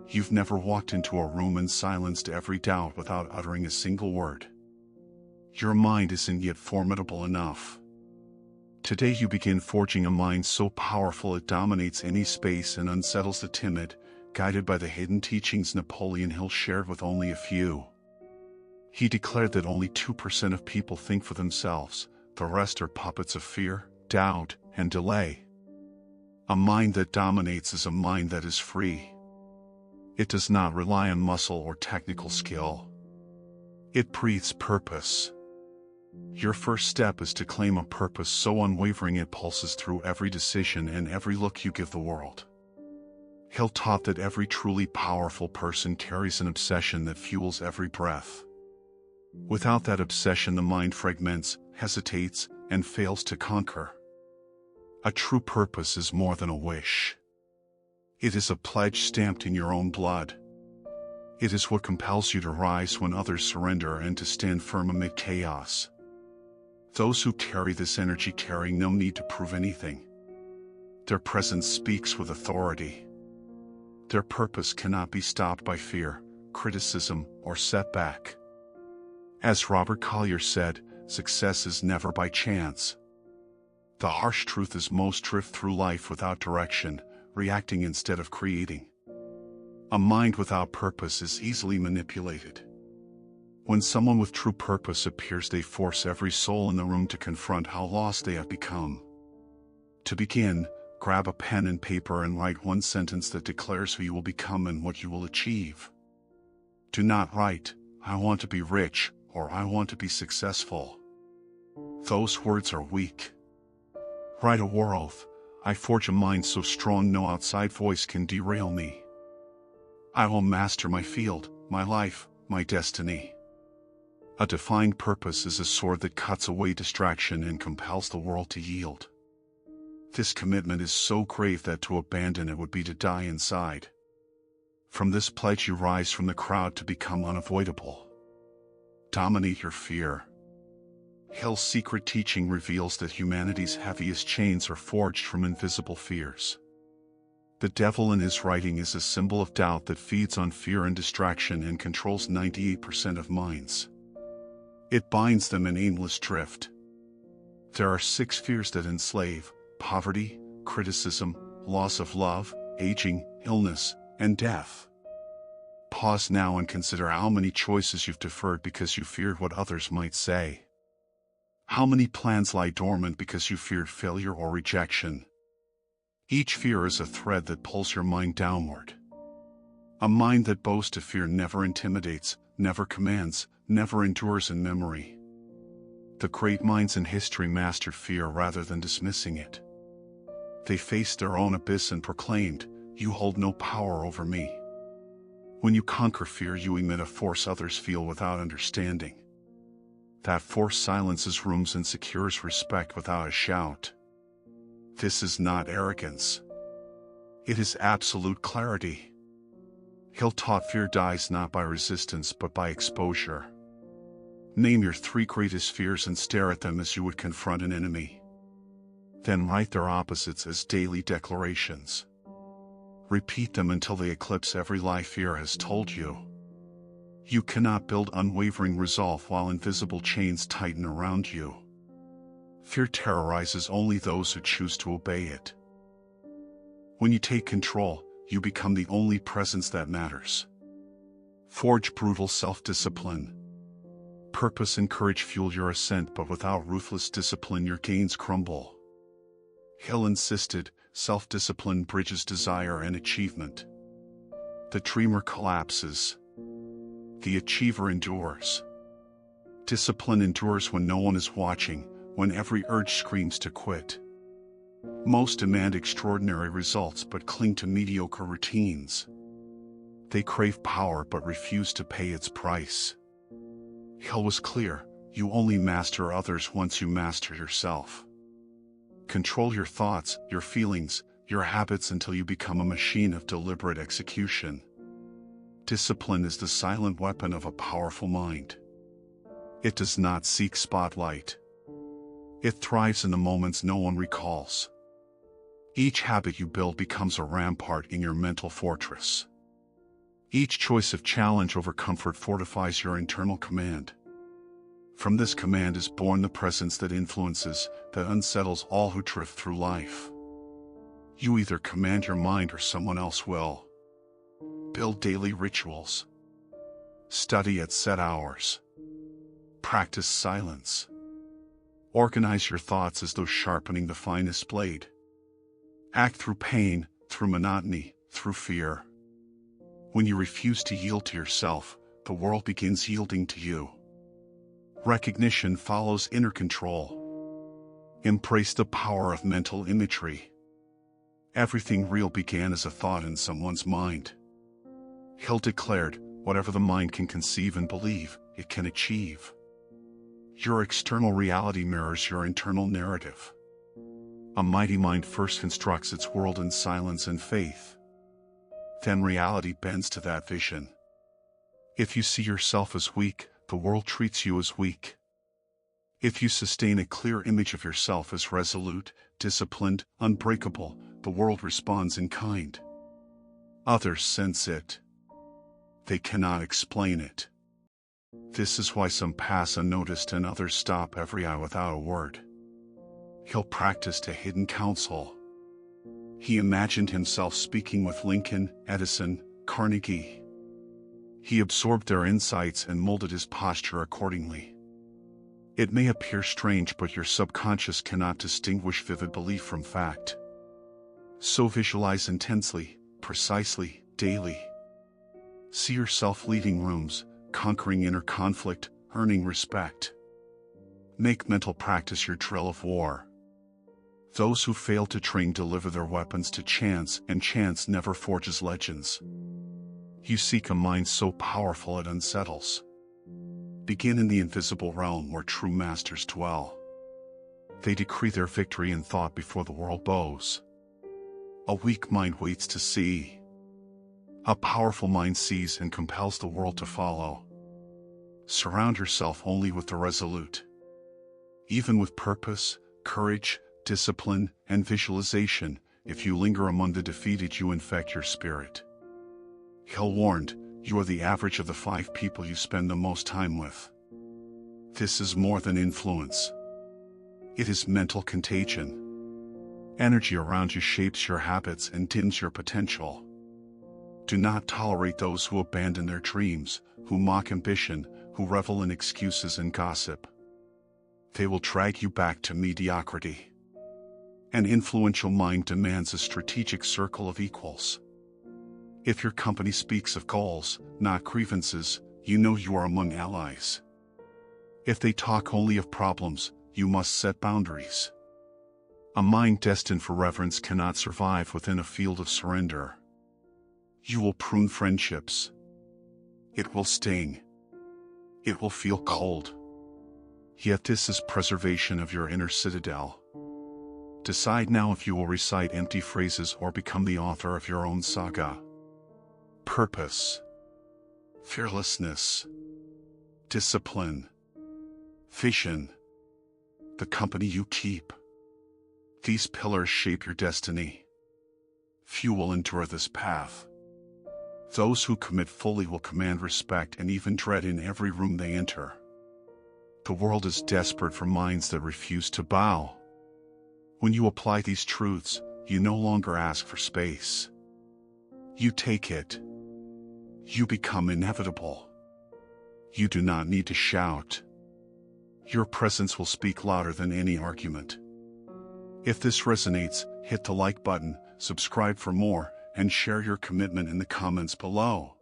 You've never walked into a room and silenced every doubt without uttering a single word. Your mind isn't yet formidable enough. Today you begin forging a mind so powerful it dominates any space and unsettles the timid, guided by the hidden teachings Napoleon Hill shared with only a few. He declared that only 2% of people think for themselves, the rest are puppets of fear, doubt, and delay. A mind that dominates is a mind that is free. It does not rely on muscle or technical skill. It breathes purpose. Your first step is to claim a purpose so unwavering it pulses through every decision and every look you give the world. Hill taught that every truly powerful person carries an obsession that fuels every breath. Without that obsession, the mind fragments, hesitates, and fails to conquer. A true purpose is more than a wish. It is a pledge stamped in your own blood. It is what compels you to rise when others surrender and to stand firm amid chaos. Those who carry this energy carry no need to prove anything. Their presence speaks with authority. Their purpose cannot be stopped by fear, criticism, or setback. As Robert Collier said, success is never by chance. The harsh truth is most drift through life without direction, reacting instead of creating. A mind without purpose is easily manipulated. When someone with true purpose appears, they force every soul in the room to confront how lost they have become. To begin, grab a pen and paper and write one sentence that declares who you will become and what you will achieve. Do not write, "I want to be rich," or "I want to be successful." Those words are weak. Write a war oath: "I forge a mind so strong no outside voice can derail me. I will master my field, my life, my destiny." A defined purpose is a sword that cuts away distraction and compels the world to yield. This commitment is so grave that to abandon it would be to die inside. From this pledge you rise from the crowd to become unavoidable. Dominate your fear. Hill's secret teaching reveals that humanity's heaviest chains are forged from invisible fears. The devil in his writing is a symbol of doubt that feeds on fear and distraction and controls 98% of minds. It binds them in aimless drift. There are 6 fears that enslave: poverty, criticism, loss of love, aging, illness, and death. Pause now and consider how many choices you've deferred because you feared what others might say. How many plans lie dormant because you feared failure or rejection? Each fear is a thread that pulls your mind downward. A mind that bows to fear never intimidates, never commands, never endures in memory. The great minds in history mastered fear rather than dismissing it. They faced their own abyss and proclaimed, "You hold no power over me." When you conquer fear, you emit a force others feel without understanding. That force silences rooms and secures respect without a shout. This is not arrogance. It is absolute clarity. Hill taught fear dies not by resistance but by exposure. Name your 3 greatest fears and stare at them as you would confront an enemy. Then write their opposites as daily declarations. Repeat them until they eclipse every lie fear has told you. You cannot build unwavering resolve while invisible chains tighten around you. Fear terrorizes only those who choose to obey it. When you take control, you become the only presence that matters. Forge brutal self-discipline. Purpose and courage fuel your ascent, but without ruthless discipline your gains crumble. Hill insisted, self-discipline bridges desire and achievement. The dreamer collapses. The achiever endures. Discipline endures when no one is watching, when every urge screams to quit. Most demand extraordinary results but cling to mediocre routines. They crave power but refuse to pay its price. Hill was clear: you only master others once you master yourself. Control your thoughts, your feelings, your habits until you become a machine of deliberate execution. Discipline is the silent weapon of a powerful mind. It does not seek spotlight. It thrives in the moments no one recalls. Each habit you build becomes a rampart in your mental fortress. Each choice of challenge over comfort fortifies your internal command. From this command is born the presence that influences, that unsettles all who drift through life. You either command your mind or someone else will. Build daily rituals. Study at set hours. Practice silence. Organize your thoughts as though sharpening the finest blade. Act through pain, through monotony, through fear. When you refuse to yield to yourself, the world begins yielding to you. Recognition follows inner control. Embrace the power of mental imagery. Everything real began as a thought in someone's mind. Hill declared, whatever the mind can conceive and believe, it can achieve. Your external reality mirrors your internal narrative. A mighty mind first constructs its world in silence and faith. Then reality bends to that vision. If you see yourself as weak, the world treats you as weak. If you sustain a clear image of yourself as resolute, disciplined, unbreakable, the world responds in kind. Others sense it. They cannot explain it. This is why some pass unnoticed and others stop every eye without a word. Hill practiced a hidden counsel. He imagined himself speaking with Lincoln, Edison, Carnegie. He absorbed their insights and molded his posture accordingly. It may appear strange, but your subconscious cannot distinguish vivid belief from fact. So visualize intensely, precisely, daily. See yourself leading rooms, conquering inner conflict, earning respect. Make mental practice your drill of war. Those who fail to train deliver their weapons to chance, and chance never forges legends. You seek a mind so powerful it unsettles. Begin in the invisible realm where true masters dwell. They decree their victory in thought before the world bows. A weak mind waits to see. A powerful mind sees and compels the world to follow. Surround yourself only with the resolute. Even with purpose, courage, discipline, and visualization, if you linger among the defeated, you infect your spirit. Hill warned, you are the average of the 5 people you spend the most time with. This is more than influence. It is mental contagion. Energy around you shapes your habits and dims your potential. Do not tolerate those who abandon their dreams, who mock ambition, who revel in excuses and gossip. They will drag you back to mediocrity. An influential mind demands a strategic circle of equals. If your company speaks of goals, not grievances, you know you are among allies. If they talk only of problems, you must set boundaries. A mind destined for reverence cannot survive within a field of surrender. You will prune friendships. It will sting. It will feel cold. Yet this is preservation of your inner citadel. Decide now if you will recite empty phrases or become the author of your own saga. Purpose, fearlessness, discipline, vision, the company you keep. These pillars shape your destiny. Few will endure this path. Those who commit fully will command respect and even dread in every room they enter. The world is desperate for minds that refuse to bow. When you apply these truths, you no longer ask for space. You take it. You become inevitable. You do not need to shout. Your presence will speak louder than any argument. If this resonates, hit the like button, subscribe for more, and share your commitment in the comments below.